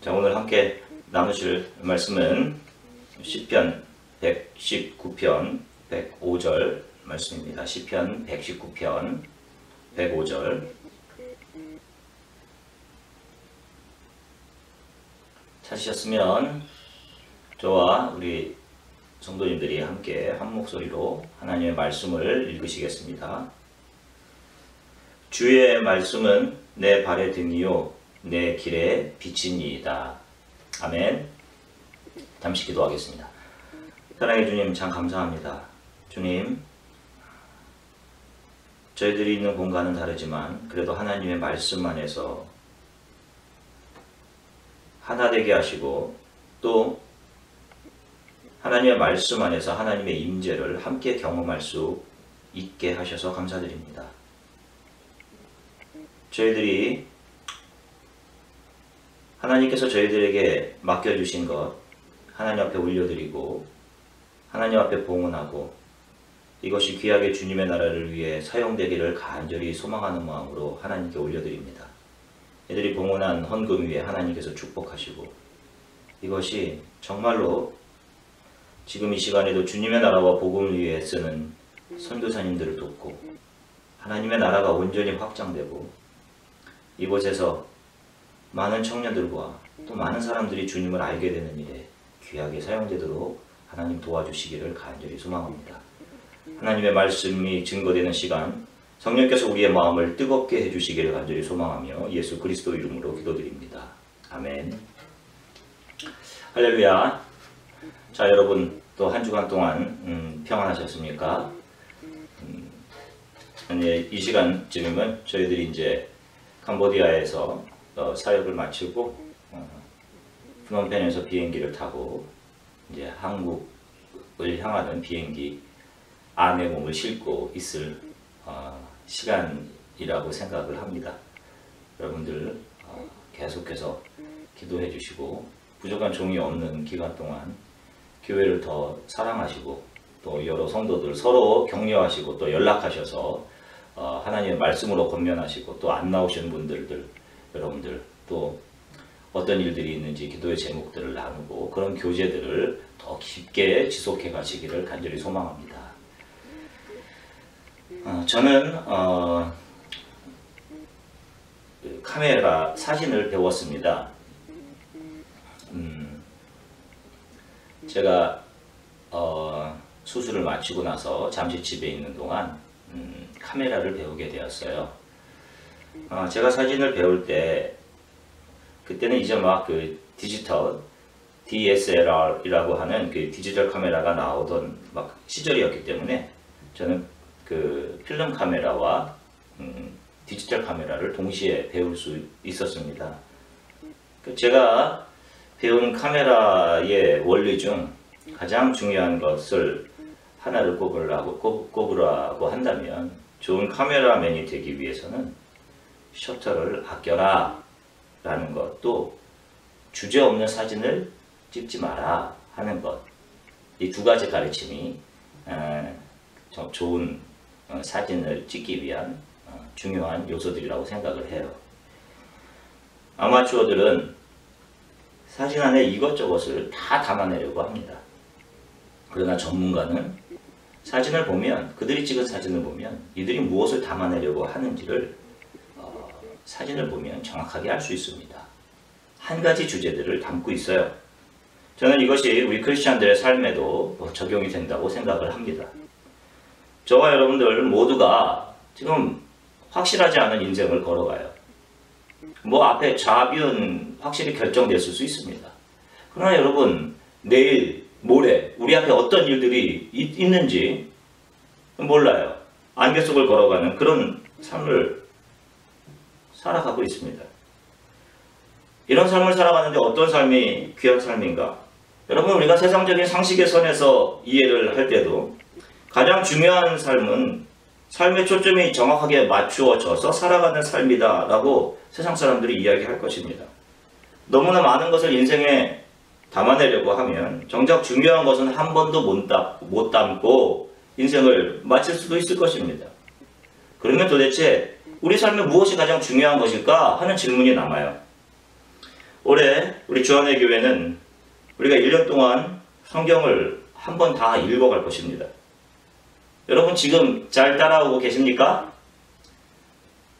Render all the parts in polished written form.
자, 오늘 함께 나누실 말씀은 시편 119편 105절 말씀입니다. 시편 119편 105절. 찾으셨으면 저와 우리 성도님들이 함께 한 목소리로 하나님의 말씀을 읽으시겠습니다. 주의 말씀은 내 발의 등이요 내 길에 비치니이다. 아멘. 잠시 기도하겠습니다. 사랑의 주님, 참 감사합니다. 주님, 저희들이 있는 공간은 다르지만 그래도 하나님의 말씀 안에서 하나 되게 하시고 또 하나님의 말씀 안에서 하나님의 임재를 함께 경험할 수 있게 하셔서 감사드립니다. 저희들이 하나님께서 저희들에게 맡겨주신 것 하나님 앞에 올려드리고 하나님 앞에 봉헌하고 이것이 귀하게 주님의 나라를 위해 사용되기를 간절히 소망하는 마음으로 하나님께 올려드립니다. 이들이 봉헌한 헌금 위에 하나님께서 축복하시고 이것이 정말로 지금 이 시간에도 주님의 나라와 복음을 위해 쓰는 선교사님들을 돕고 하나님의 나라가 온전히 확장되고 이곳에서 많은 청년들과 또 많은 사람들이 주님을 알게 되는 일에 귀하게 사용되도록 하나님 도와주시기를 간절히 소망합니다. 하나님의 말씀이 증거되는 시간 성령께서 우리의 마음을 뜨겁게 해주시기를 간절히 소망하며 예수 그리스도 이름으로 기도드립니다. 아멘. 할렐루야. 자, 여러분 또 한 주간 동안 평안하셨습니까? 이 시간쯤이면 저희들이 이제 캄보디아에서 사역을 마치고 프놈펜에서 비행기를 타고 이제 한국을 향하는 비행기 안에 몸을 싣고 있을 시간이라고 생각을 합니다. 여러분들 계속해서 기도해 주시고 부족한 종이 없는 기간 동안 교회를 더 사랑하시고 또 여러 성도들 서로 격려하시고 또 연락하셔서 하나님의 말씀으로 권면하시고 또 안 나오시는 분들들 여러분들 또 어떤 일들이 있는지 기도의 제목들을 나누고 그런 교제들을 더 깊게 지속해 가시기를 간절히 소망합니다. 저는 카메라 사진을 배웠습니다. 제가 수술을 마치고 나서 잠시 집에 있는 동안 카메라를 배우게 되었어요. 제가 사진을 배울 때 그때는 이제 막 그 디지털 DSLR이라고 하는 그 디지털 카메라가 나오던 막 시절이었기 때문에 저는 그 필름 카메라와 디지털 카메라를 동시에 배울 수 있었습니다. 제가 배운 카메라의 원리 중 가장 중요한 것을 하나를 꼽으라고 한다면 좋은 카메라맨이 되기 위해서는 셔터를 아껴라 라는 것, 또 주제없는 사진을 찍지 마라 하는 것, 이 두 가지 가르침이 좋은 사진을 찍기 위한 중요한 요소들이라고 생각을 해요. 아마추어들은 사진 안에 이것저것을 다 담아내려고 합니다. 그러나 전문가는 사진을 보면, 그들이 찍은 사진을 보면 이들이 무엇을 담아내려고 하는지를 사진을 보면 정확하게 알 수 있습니다. 한 가지 주제들을 담고 있어요. 저는 이것이 우리 크리스찬들의 삶에도 적용이 된다고 생각을 합니다. 저와 여러분들 모두가 지금 확실하지 않은 인생을 걸어가요. 앞에 좌변 확실히 결정됐을 수 있습니다. 그러나 여러분, 내일, 모레 우리 앞에 어떤 일들이 있는지 몰라요. 안개 속을 걸어가는 그런 삶을 살아가고 있습니다. 이런 삶을 살아가는데 어떤 삶이 귀한 삶인가? 여러분, 우리가 세상적인 상식의 선에서 이해를 할 때도 가장 중요한 삶은 삶의 초점이 정확하게 맞추어져서 살아가는 삶이다 라고 세상 사람들이 이야기할 것입니다. 너무나 많은 것을 인생에 담아내려고 하면 정작 중요한 것은 한 번도 못 담고 인생을 마칠 수도 있을 것입니다. 그러면 도대체 우리 삶에 무엇이 가장 중요한 것일까 하는 질문이 남아요. 올해 우리 주안의 교회는 우리가 1년 동안 성경을 한 번 다 읽어갈 것입니다. 여러분 지금 잘 따라오고 계십니까?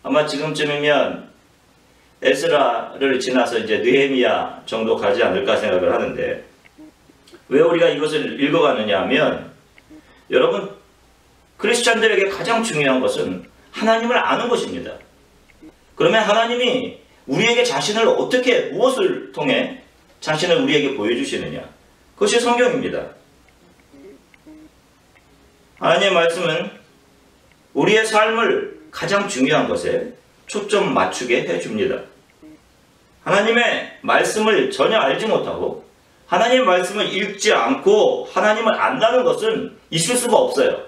아마 지금쯤이면 에스라를 지나서 이제 느헤미야 정도 가지 않을까 생각을 하는데, 왜 우리가 이것을 읽어가느냐 하면, 여러분 크리스찬들에게 가장 중요한 것은 하나님을 아는 것입니다. 그러면 하나님이 우리에게 자신을 어떻게, 무엇을 통해 자신을 우리에게 보여주시느냐, 그것이 성경입니다. 하나님의 말씀은 우리의 삶을 가장 중요한 것에 초점 맞추게 해줍니다. 하나님의 말씀을 전혀 알지 못하고 하나님의 말씀을 읽지 않고 하나님을 안다는 것은 있을 수가 없어요.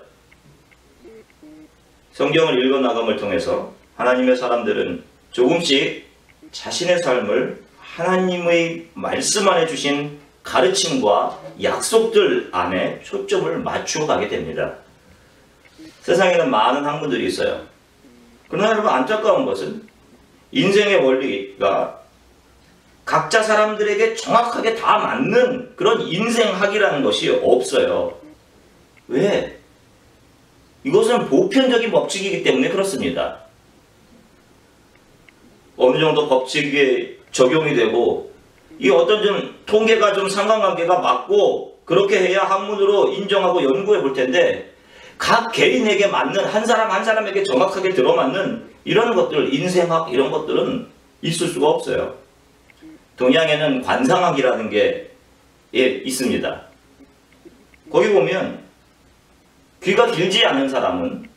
성경을 읽어나감을 통해서 하나님의 사람들은 조금씩 자신의 삶을 하나님의 말씀 안에 주신 가르침과 약속들 안에 초점을 맞추어 가게 됩니다. 세상에는 많은 학문들이 있어요. 그러나 여러분 안타까운 것은 인생의 원리가 각자 사람들에게 정확하게 다 맞는 그런 인생학이라는 것이 없어요. 왜? 이것은 보편적인 법칙이기 때문에 그렇습니다. 어느 정도 법칙이 적용이 되고 이 어떤 좀 통계가 좀 상관관계가 맞고 그렇게 해야 학문으로 인정하고 연구해 볼 텐데, 각 개인에게 맞는, 한 사람 한 사람에게 정확하게 들어맞는 이런 것들, 인생학 이런 것들은 있을 수가 없어요. 동양에는 관상학이라는 게 있습니다. 거기 보면 귀가 길지 않은 사람은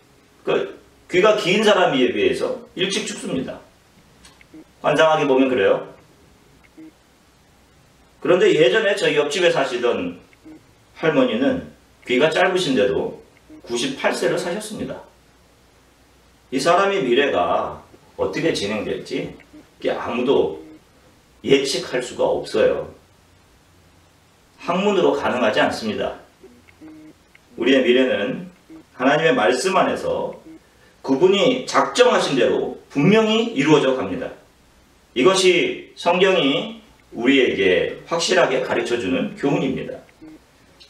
귀가 긴 사람에 비해서 일찍 죽습니다. 관상학에 보면 그래요. 그런데 예전에 저희 옆집에 사시던 할머니는 귀가 짧으신데도 98세를 사셨습니다. 이 사람의 미래가 어떻게 진행될지 아무도 예측할 수가 없어요. 학문으로 가능하지 않습니다. 우리의 미래는 하나님의 말씀 안에서 그분이 작정하신 대로 분명히 이루어져 갑니다. 이것이 성경이 우리에게 확실하게 가르쳐주는 교훈입니다.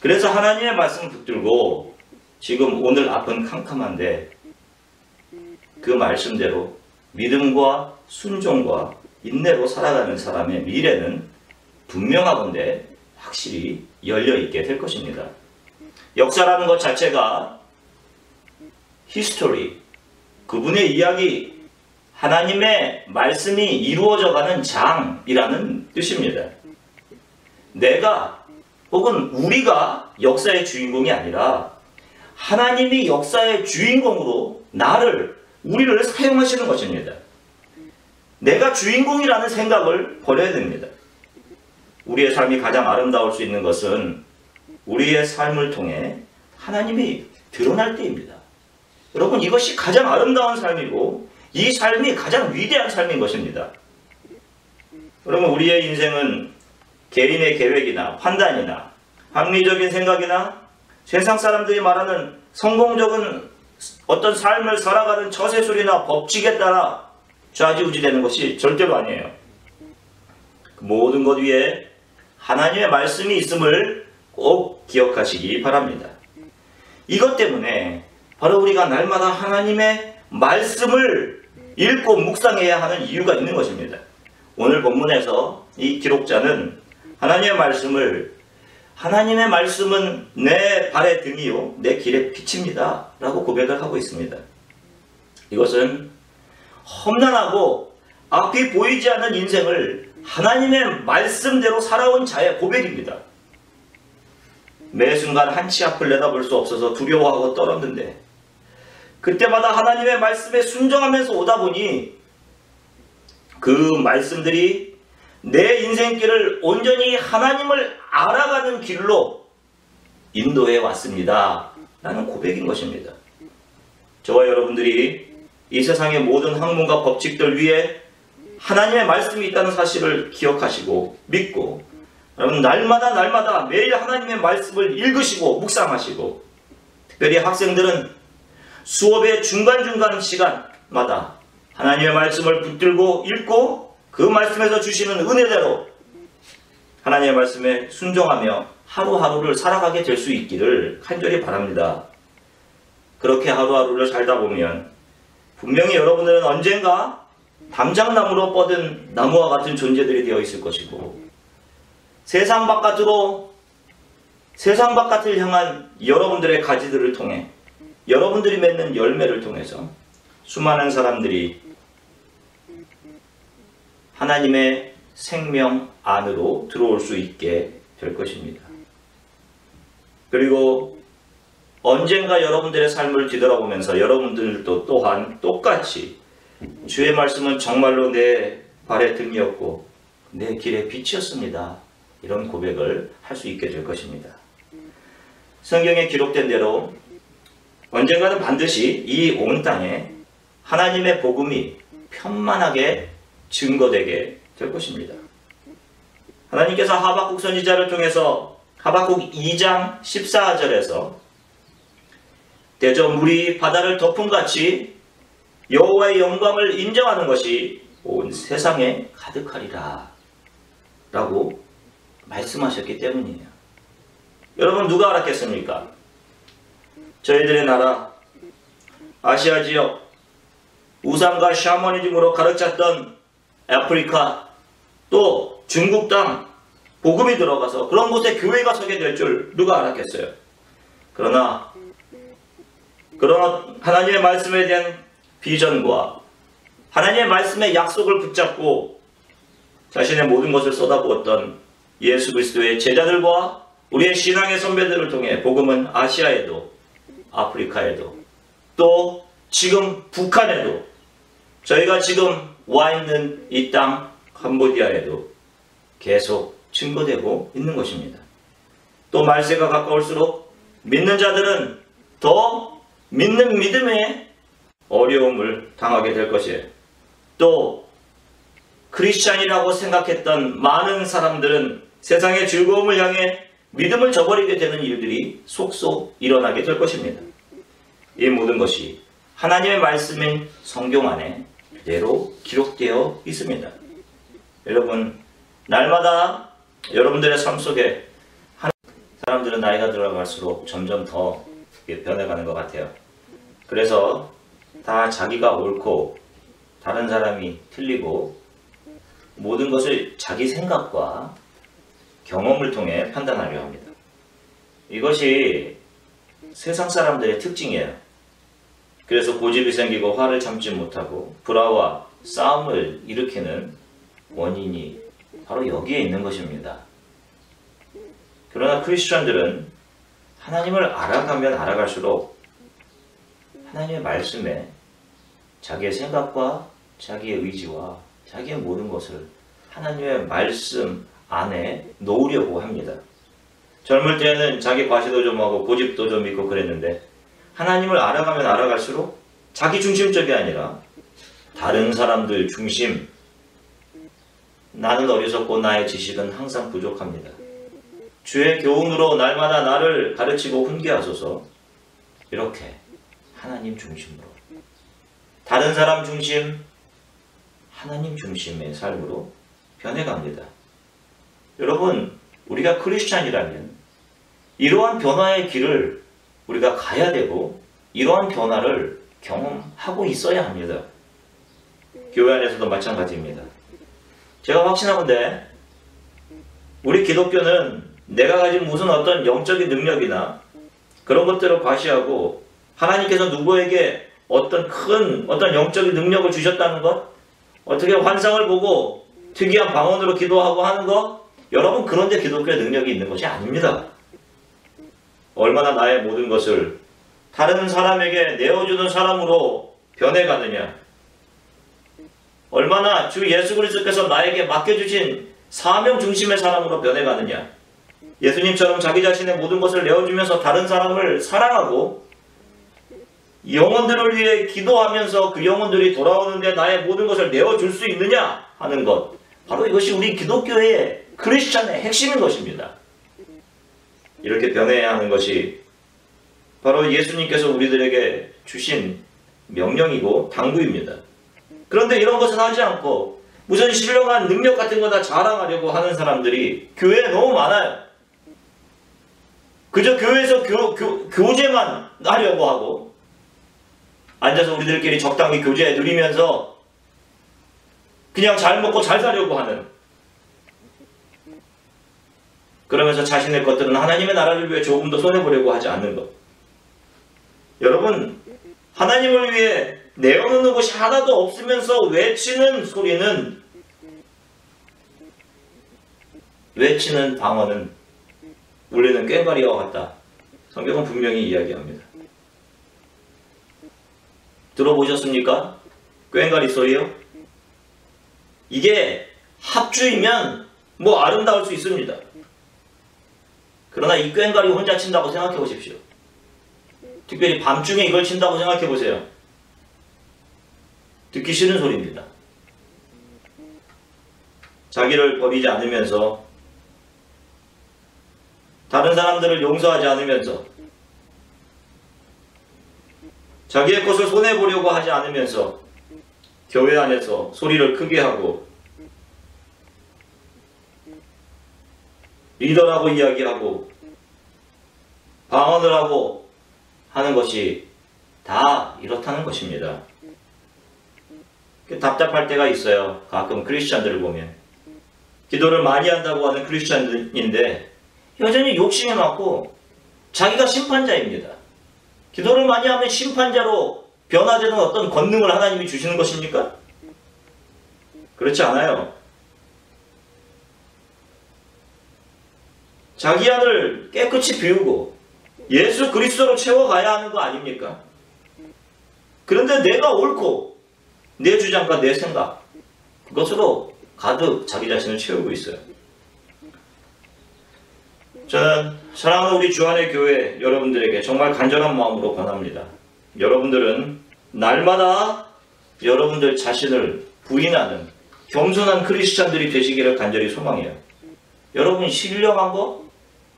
그래서 하나님의 말씀을 붙들고 지금 오늘 앞은 캄캄한데 그 말씀대로 믿음과 순종과 인내로 살아가는 사람의 미래는 분명하건대 확실히 열려있게 될 것입니다. 역사라는 것 자체가 히스토리, 그분의 이야기, 하나님의 말씀이 이루어져가는 장이라는 뜻입니다. 내가 혹은 우리가 역사의 주인공이 아니라 하나님이 역사의 주인공으로 우리를 사용하시는 것입니다. 내가 주인공이라는 생각을 버려야 됩니다. 우리의 삶이 가장 아름다울 수 있는 것은 우리의 삶을 통해 하나님이 드러날 때입니다. 여러분, 이것이 가장 아름다운 삶이고 이 삶이 가장 위대한 삶인 것입니다. 여러분, 우리의 인생은 개인의 계획이나 판단이나 합리적인 생각이나 세상 사람들이 말하는 성공적인 어떤 삶을 살아가는 처세술이나 법칙에 따라 좌지우지되는 것이 절대로 아니에요. 그 모든 것 위에 하나님의 말씀이 있음을 꼭 기억하시기 바랍니다. 이것 때문에 바로 우리가 날마다 하나님의 말씀을 읽고 묵상해야 하는 이유가 있는 것입니다. 오늘 본문에서 이 기록자는 하나님의 말씀은 내 발의 등이요 내 길의 빛입니다 라고 고백을 하고 있습니다. 이것은 험난하고 앞이 보이지 않는 인생을 하나님의 말씀대로 살아온 자의 고백입니다. 매 순간 한 치 앞을 내다볼 수 없어서 두려워하고 떨었는데 그때마다 하나님의 말씀에 순종하면서 오다 보니 그 말씀들이 내 인생길을 온전히 하나님을 알아가는 길로 인도해 왔습니다 라는 고백인 것입니다. 저와 여러분들이 이 세상의 모든 학문과 법칙들 위에 하나님의 말씀이 있다는 사실을 기억하시고 믿고, 여러분 날마다 매일 하나님의 말씀을 읽으시고 묵상하시고, 특별히 학생들은 수업의 중간중간 시간마다 하나님의 말씀을 붙들고 읽고 그 말씀에서 주시는 은혜대로 하나님의 말씀에 순종하며 하루하루를 살아가게 될 수 있기를 간절히 바랍니다. 그렇게 하루하루를 살다 보면 분명히 여러분들은 언젠가 담장나무로 뻗은 나무와 같은 존재들이 되어 있을 것이고, 세상 바깥을 향한 여러분들의 가지들을 통해, 여러분들이 맺는 열매를 통해서 수많은 사람들이 하나님의 생명 안으로 들어올 수 있게 될 것입니다. 그리고 언젠가 여러분들의 삶을 뒤돌아보면서 여러분들도 또한 똑같이 주의 말씀은 정말로 내 발의 등이었고 내 길의 빛이었습니다, 이런 고백을 할 수 있게 될 것입니다. 성경에 기록된 대로 언젠가는 반드시 이 온 땅에 하나님의 복음이 편만하게 증거되게 될 것입니다. 하나님께서 하박국 선지자를 통해서 하박국 2장 14절에서 대저 물이 바다를 덮음같이 여호와의 영광을 인정하는 것이 온 세상에 가득하리라 라고 말씀하셨기 때문이에요. 여러분, 누가 알았겠습니까? 저희들의 나라 아시아 지역 우상과 샤머니즘으로 가득 찼던 아프리카, 또 중국 땅 복음이 들어가서 그런 곳에 교회가 서게 될 줄 누가 알았겠어요? 그러나 그런 하나님의 말씀에 대한 비전과 하나님의 말씀의 약속을 붙잡고 자신의 모든 것을 쏟아부었던 예수 그리스도의 제자들과 우리의 신앙의 선배들을 통해 복음은 아시아에도, 아프리카에도, 또 지금 북한에도, 저희가 지금 와 있는 이 땅 캄보디아에도 계속 증거되고 있는 것입니다. 또 말세가 가까울수록 믿는 자들은 더 믿는 믿음에 어려움을 당하게 될 것이에요. 또 크리스찬이라고 생각했던 많은 사람들은 세상의 즐거움을 향해 믿음을 저버리게 되는 일들이 속속 일어나게 될 것입니다. 이 모든 것이 하나님의 말씀인 성경 안에 그대로 기록되어 있습니다. 여러분, 날마다 여러분들의 삶 속에 사람들은 나이가 들어갈수록 점점 더 변해가는 것 같아요. 그래서 다 자기가 옳고 다른 사람이 틀리고 모든 것을 자기 생각과 경험을 통해 판단하려 합니다. 이것이 세상 사람들의 특징이에요. 그래서 고집이 생기고 화를 참지 못하고 불화와 싸움을 일으키는 원인이 바로 여기에 있는 것입니다. 그러나 크리스천들은 하나님을 알아가면 알아갈수록 하나님의 말씀에 자기의 생각과 자기의 의지와 자기의 모든 것을 하나님의 말씀 안에 놓으려고 합니다. 젊을 때는 자기 과시도 좀 하고 고집도 좀 있고 그랬는데 하나님을 알아가면 알아갈수록 자기 중심적이 아니라 다른 사람들 중심, 나는 어리석고 나의 지식은 항상 부족합니다, 주의 교훈으로 날마다 나를 가르치고 훈계하소서, 이렇게 하나님 중심으로, 다른 사람 중심, 하나님 중심의 삶으로 변해갑니다. 여러분, 우리가 크리스찬이라면 이러한 변화의 길을 우리가 가야 되고 이러한 변화를 경험하고 있어야 합니다. 교회 안에서도 마찬가지입니다. 제가 확신하건대 우리 기독교는 내가 가진 무슨 어떤 영적인 능력이나 그런 것들을 과시하고 하나님께서 누구에게 어떤 영적인 능력을 주셨다는 것, 어떻게 환상을 보고 특이한 방언으로 기도하고 하는 것, 여러분, 그런데 기독교의 능력이 있는 것이 아닙니다. 얼마나 나의 모든 것을 다른 사람에게 내어주는 사람으로 변해가느냐, 얼마나 주 예수 그리스도께서 나에게 맡겨주신 사명 중심의 사람으로 변해가느냐, 예수님처럼 자기 자신의 모든 것을 내어주면서 다른 사람을 사랑하고 영혼들을 위해 기도하면서 그 영혼들이 돌아오는데 나의 모든 것을 내어줄 수 있느냐 하는 것, 바로 이것이 우리 기독교의 크리스찬의 핵심인 것입니다. 이렇게 변해야 하는 것이 바로 예수님께서 우리들에게 주신 명령이고 당부입니다. 그런데 이런 것은 하지 않고 무슨 신령한 능력 같은 거 다 자랑하려고 하는 사람들이 교회에 너무 많아요. 그저 교회에서 교제만 하려고 하고 앉아서 우리들끼리 적당히 교제 누리면서 그냥 잘 먹고 잘 살려고 하는, 그러면서 자신의 것들은 하나님의 나라를 위해 조금 더 손해보려고 하지 않는 것. 여러분, 하나님을 위해 내어놓는 것이 하나도 없으면서 외치는 소리는, 외치는 방언은 울리는 꽹과리와 같다. 성경은 분명히 이야기합니다. 들어보셨습니까? 꽹과리 소리요? 이게 합주이면 뭐 아름다울 수 있습니다. 그러나 이 꽹과리 혼자 친다고 생각해 보십시오. 특별히 밤중에 이걸 친다고 생각해 보세요. 듣기 싫은 소리입니다. 자기를 버리지 않으면서, 다른 사람들을 용서하지 않으면서, 자기의 것을 손해보려고 하지 않으면서 교회 안에서 소리를 크게 하고 리더라고 이야기하고 방언을 하고 하는 것이 다 이렇다는 것입니다. 답답할 때가 있어요. 가끔 크리스찬들을 보면 기도를 많이 한다고 하는 크리스찬인데 여전히 욕심이 많고 자기가 심판자입니다. 기도를 많이 하면 심판자로 변화되는 어떤 권능을 하나님이 주시는 것입니까? 그렇지 않아요. 자기 안을 깨끗이 비우고 예수 그리스도로 채워가야 하는 거 아닙니까? 그런데 내가 옳고 내 주장과 내 생각, 그것으로 가득 자기 자신을 채우고 있어요. 저는 사랑하는 우리 주안의 교회 여러분들에게 정말 간절한 마음으로 권합니다. 여러분들은 날마다 여러분들 자신을 부인하는 겸손한 크리스찬들이 되시기를 간절히 소망해요. 여러분 신령한 거,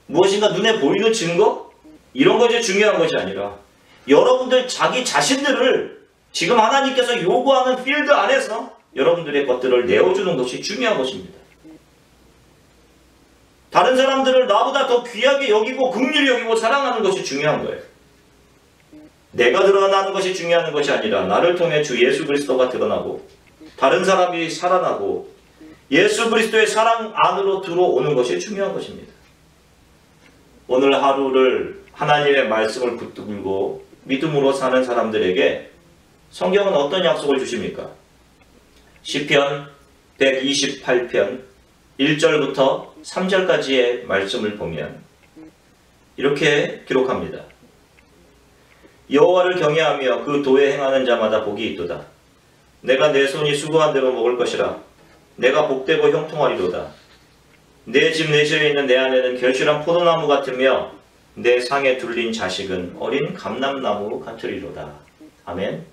무엇인가 눈에 보이는 증거, 이런 것이 중요한 것이 아니라 여러분들 자기 자신들을 지금 하나님께서 요구하는 필드 안에서 여러분들의 것들을 내어주는 것이 중요한 것입니다. 다른 사람들을 나보다 더 귀하게 여기고 긍휼히 여기고 사랑하는 것이 중요한 거예요. 내가 드러나는 것이 중요한 것이 아니라 나를 통해 주 예수 그리스도가 드러나고 다른 사람이 살아나고 예수 그리스도의 사랑 안으로 들어오는 것이 중요한 것입니다. 오늘 하루를 하나님의 말씀을 붙들고 믿음으로 사는 사람들에게 성경은 어떤 약속을 주십니까? 시편 128편 1절부터 3절까지의 말씀을 보면 이렇게 기록합니다. 여호와를 경외하며 그 도에 행하는 자마다 복이 있도다. 내가 내 손이 수고한 대로 먹을 것이라. 내가 복되고 형통하리로다. 내 집 내실에 있는 내 아내는 결실한 포도나무 같으며 내 상에 둘린 자식은 어린 감람나무 같으리로다. 아멘.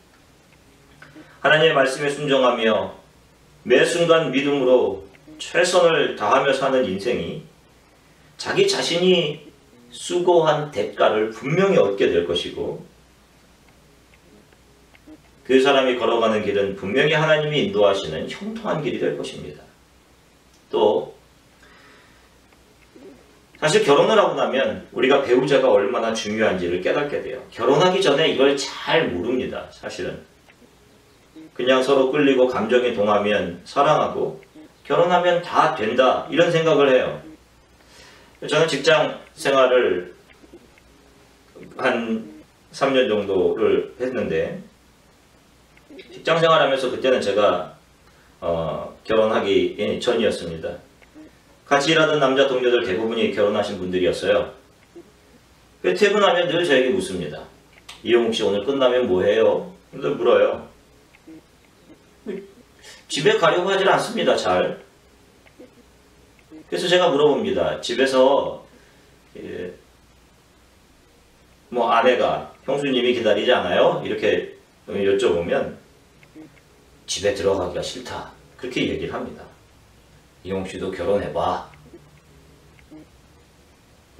하나님의 말씀에 순종하며 매 순간 믿음으로 최선을 다하며 사는 인생이 자기 자신이 수고한 대가를 분명히 얻게 될 것이고 그 사람이 걸어가는 길은 분명히 하나님이 인도하시는 형통한 길이 될 것입니다. 또 사실 결혼을 하고 나면 우리가 배우자가 얼마나 중요한지를 깨닫게 돼요. 결혼하기 전에 이걸 잘 모릅니다. 사실은 그냥 서로 끌리고 감정이 동하면 사랑하고 결혼하면 다 된다 이런 생각을 해요. 저는 직장 생활을 한 3년 정도를 했는데 직장 생활하면서 그때는 제가 결혼하기 전이었습니다. 같이 일하던 남자 동료들 대부분이 결혼하신 분들이었어요. 퇴근하면 늘 저에게 묻습니다. 이용욱 씨 오늘 끝나면 뭐 해요? 늘 물어요. 집에 가려고 하질 않습니다. 잘. 그래서 제가 물어봅니다. 집에서 뭐 아내가 형수님이 기다리지 않아요? 이렇게 여쭤보면 집에 들어가기가 싫다. 그렇게 얘기를 합니다. 이용욱 씨도 결혼해봐.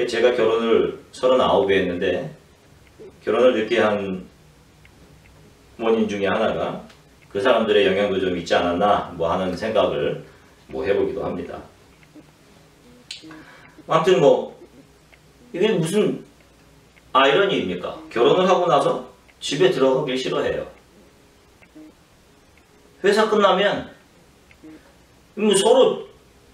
제가 결혼을 39에 했는데 결혼을 늦게 한 원인 중에 하나가 그 사람들의 영향도 좀 있지 않았나 뭐 하는 생각을 뭐 해보기도 합니다. 아무튼 뭐 이게 무슨 아이러니입니까? 결혼을 하고 나서 집에 들어가길 싫어해요. 회사 끝나면 뭐 서로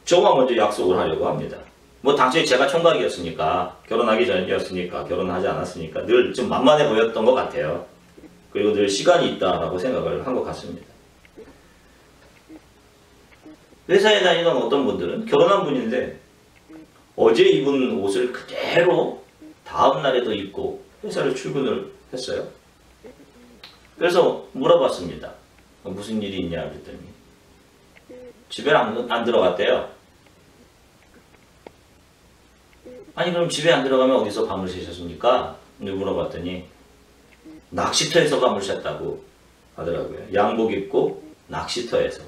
저와 먼저 약속을 하려고 합니다. 뭐 당시에 제가 총각이었으니까, 결혼하기 전이었으니까, 결혼하지 않았으니까 늘 좀 만만해 보였던 것 같아요. 그리고 늘 시간이 있다라고 생각을 한 것 같습니다. 회사에 다니던 어떤 분들은 결혼한 분인데 어제 입은 옷을 그대로 다음 날에도 입고 회사를 출근을 했어요. 그래서 물어봤습니다. 무슨 일이 있냐 그랬더니 집에 안 들어갔대요. 아니 그럼 집에 안 들어가면 어디서 밤을 새셨습니까? 물어봤더니 낚시터에서 밤을 샜다고 하더라고요. 양복 입고 낚시터에서.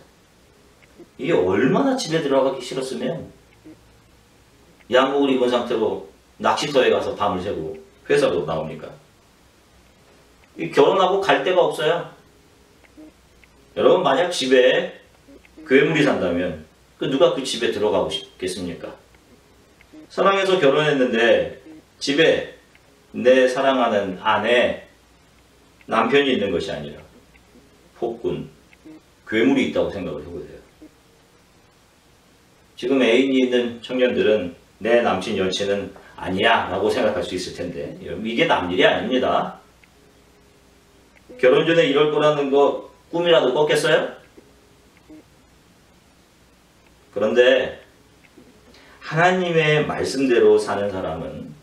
이게 얼마나 집에 들어가기 싫었으면 양복을 입은 상태로 낚시터에 가서 밤을 새고 회사로 나옵니까? 결혼하고 갈 데가 없어요. 여러분 만약 집에 괴물이 산다면 누가 그 집에 들어가고 싶겠습니까? 사랑해서 결혼했는데 집에 내 사랑하는 아내, 남편이 있는 것이 아니라 폭군, 괴물이 있다고 생각을 해보세요. 지금 애인이 있는 청년들은 내 남친, 여친은 아니야 라고 생각할 수 있을 텐데 이게 남 일이 아닙니다. 결혼 전에 이럴 거라는 거 꿈이라도 꿨겠어요? 그런데 하나님의 말씀대로 사는 사람은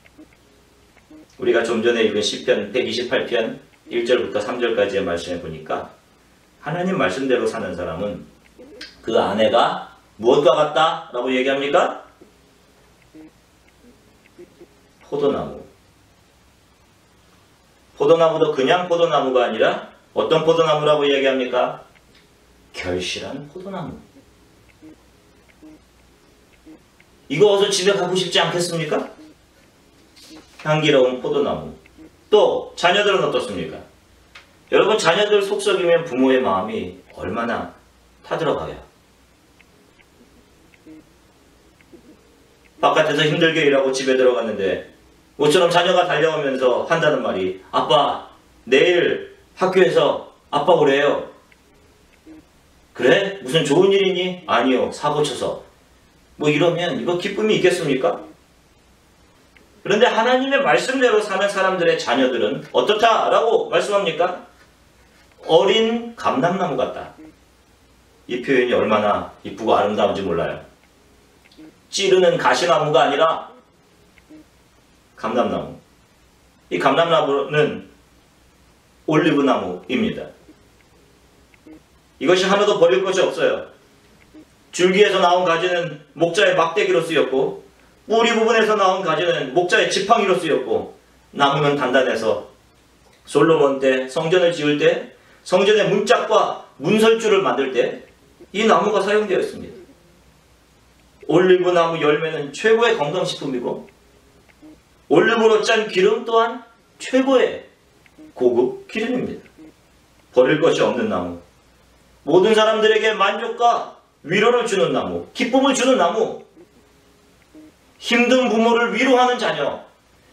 우리가 좀 전에 읽은 시편 128편 1절부터 3절까지의 말씀에 보니까 하나님 말씀대로 사는 사람은 그 아내가 무엇과 같다? 라고 얘기합니까? 포도나무. 포도나무도 그냥 포도나무가 아니라 어떤 포도나무라고 얘기합니까? 결실한 포도나무. 이거 어서 집에 가고 싶지 않겠습니까? 향기로운 포도나무. 또 자녀들은 어떻습니까? 여러분 자녀들 속썩이면 부모의 마음이 얼마나 타들어가요. 바깥에서 힘들게 일하고 집에 들어갔는데 모처럼 자녀가 달려오면서 한다는 말이 아빠 내일 학교에서 아빠 오래요. 그래? 무슨 좋은 일이니? 아니요. 사고 쳐서. 뭐 이러면 이거 기쁨이 있겠습니까? 그런데 하나님의 말씀대로 사는 사람들의 자녀들은 어떻다라고 말씀합니까? 어린 감람나무 같다. 이 표현이 얼마나 이쁘고 아름다운지 몰라요. 찌르는 가시나무가 아니라 감람나무. 이 감람나무는 올리브나무입니다. 이것이 하나도 버릴 것이 없어요. 줄기에서 나온 가지는 목자의 막대기로 쓰였고 뿌리 부분에서 나온 가지는 목자의 지팡이로 쓰였고 나무는 단단해서 솔로몬 때 성전을 지을 때 성전의 문짝과 문설주를 만들 때 이 나무가 사용되었습니다. 올리브나무 열매는 최고의 건강식품이고 올리브로 짠 기름 또한 최고의 고급 기름입니다. 버릴 것이 없는 나무. 모든 사람들에게 만족과 위로를 주는 나무, 기쁨을 주는 나무. 힘든 부모를 위로하는 자녀,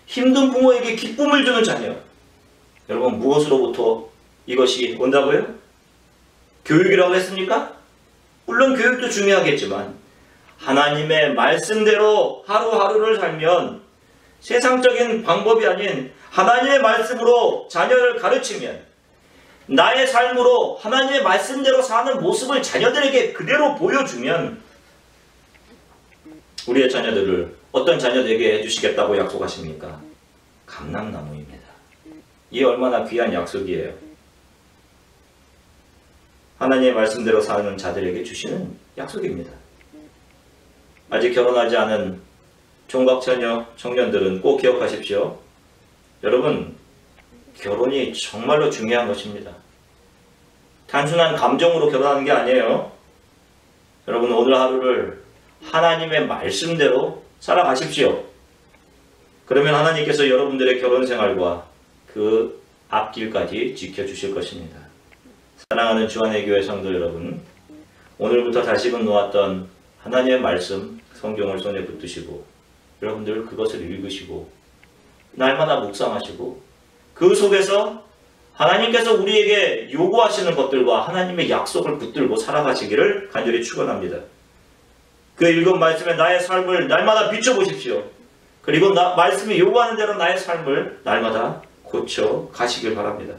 힘든 부모에게 기쁨을 주는 자녀. 여러분 무엇으로부터 이것이 온다고요? 교육이라고 했습니까? 물론 교육도 중요하겠지만 하나님의 말씀대로 하루하루를 살면 세상적인 방법이 아닌 하나님의 말씀으로 자녀를 가르치면 나의 삶으로 하나님의 말씀대로 사는 모습을 자녀들에게 그대로 보여주면 우리의 자녀들을 어떤 자녀 되게 해주시겠다고 약속하십니까? 감람나무입니다. 이게 얼마나 귀한 약속이에요. 하나님의 말씀대로 사는 자들에게 주시는 약속입니다. 아직 결혼하지 않은 총각처녀 청년들은 꼭 기억하십시오. 여러분 결혼이 정말로 중요한 것입니다. 단순한 감정으로 결혼하는 게 아니에요. 여러분 오늘 하루를 하나님의 말씀대로 살아가십시오. 그러면 하나님께서 여러분들의 결혼 생활과 그 앞길까지 지켜주실 것입니다. 사랑하는 주안의 교회 성도 여러분, 오늘부터 다시금 놓았던 하나님의 말씀, 성경을 손에 붙드시고 여러분들 그것을 읽으시고 날마다 묵상하시고 그 속에서 하나님께서 우리에게 요구하시는 것들과 하나님의 약속을 붙들고 살아가시기를 간절히 축원합니다. 그 읽은 말씀에 나의 삶을 날마다 비춰보십시오. 그리고 말씀이 요구하는 대로 나의 삶을 날마다 고쳐 가시길 바랍니다.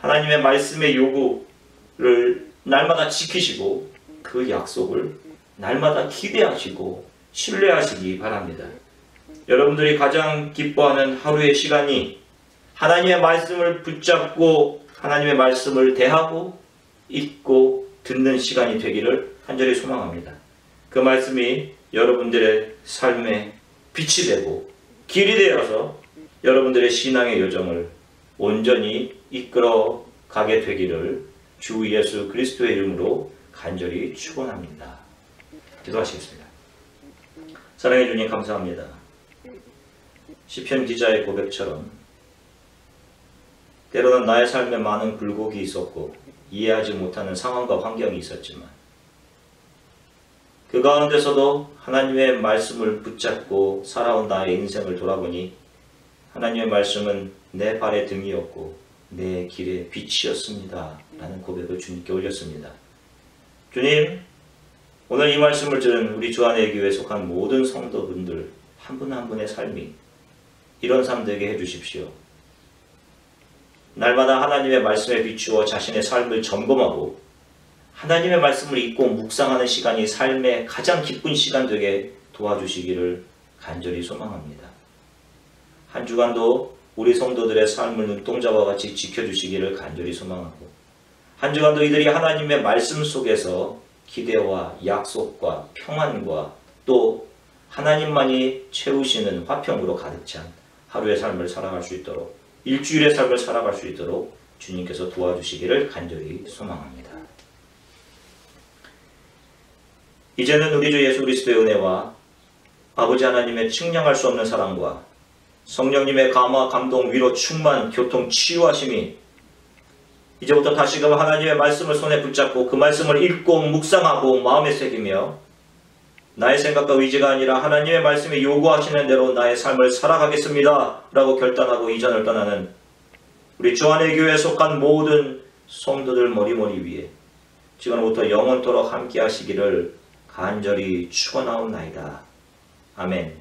하나님의 말씀의 요구를 날마다 지키시고 그 약속을 날마다 기대하시고 신뢰하시기 바랍니다. 여러분들이 가장 기뻐하는 하루의 시간이 하나님의 말씀을 붙잡고 하나님의 말씀을 대하고 읽고 듣는 시간이 되기를 간절히 소망합니다. 그 말씀이 여러분들의 삶의 빛이 되고 길이 되어서 여러분들의 신앙의 여정을 온전히 이끌어 가게 되기를 주 예수 그리스도의 이름으로 간절히 축원합니다. 기도하시겠습니다. 사랑해 주님 감사합니다. 시편 기자의 고백처럼 때로는 나의 삶에 많은 굴곡이 있었고 이해하지 못하는 상황과 환경이 있었지만 그 가운데서도 하나님의 말씀을 붙잡고 살아온 나의 인생을 돌아보니 하나님의 말씀은 내 발의 등이었고 내 길의 빛이었습니다. 라는 고백을 주님께 올렸습니다. 주님, 오늘 이 말씀을 들은 우리 주안의 교회에 속한 모든 성도분들 한 분 한 분의 삶이 이런 삶 되게 해주십시오. 날마다 하나님의 말씀에 비추어 자신의 삶을 점검하고 하나님의 말씀을 읽고 묵상하는 시간이 삶의 가장 기쁜 시간 되게 도와주시기를 간절히 소망합니다. 한 주간도 우리 성도들의 삶을 눈동자와 같이 지켜주시기를 간절히 소망하고 한 주간도 이들이 하나님의 말씀 속에서 기대와 약속과 평안과 또 하나님만이 채우시는 화평으로 가득 찬 하루의 삶을 살아갈 수 있도록 일주일의 삶을 살아갈 수 있도록 주님께서 도와주시기를 간절히 소망합니다. 이제는 우리 주 예수 그리스도의 은혜와 아버지 하나님의 측량할 수 없는 사랑과 성령님의 감화, 감동, 위로, 충만, 교통, 치유하심이 이제부터 다시금 하나님의 말씀을 손에 붙잡고 그 말씀을 읽고 묵상하고 마음에 새기며 나의 생각과 의지가 아니라 하나님의 말씀이 요구하시는 대로 나의 삶을 살아가겠습니다 라고 결단하고 이전을 떠나는 우리 주안의 교회에 속한 모든 성도들 머리머리 위에 지금부터 영원토록 함께 하시기를 간절히 축원하옵나이다. 아멘.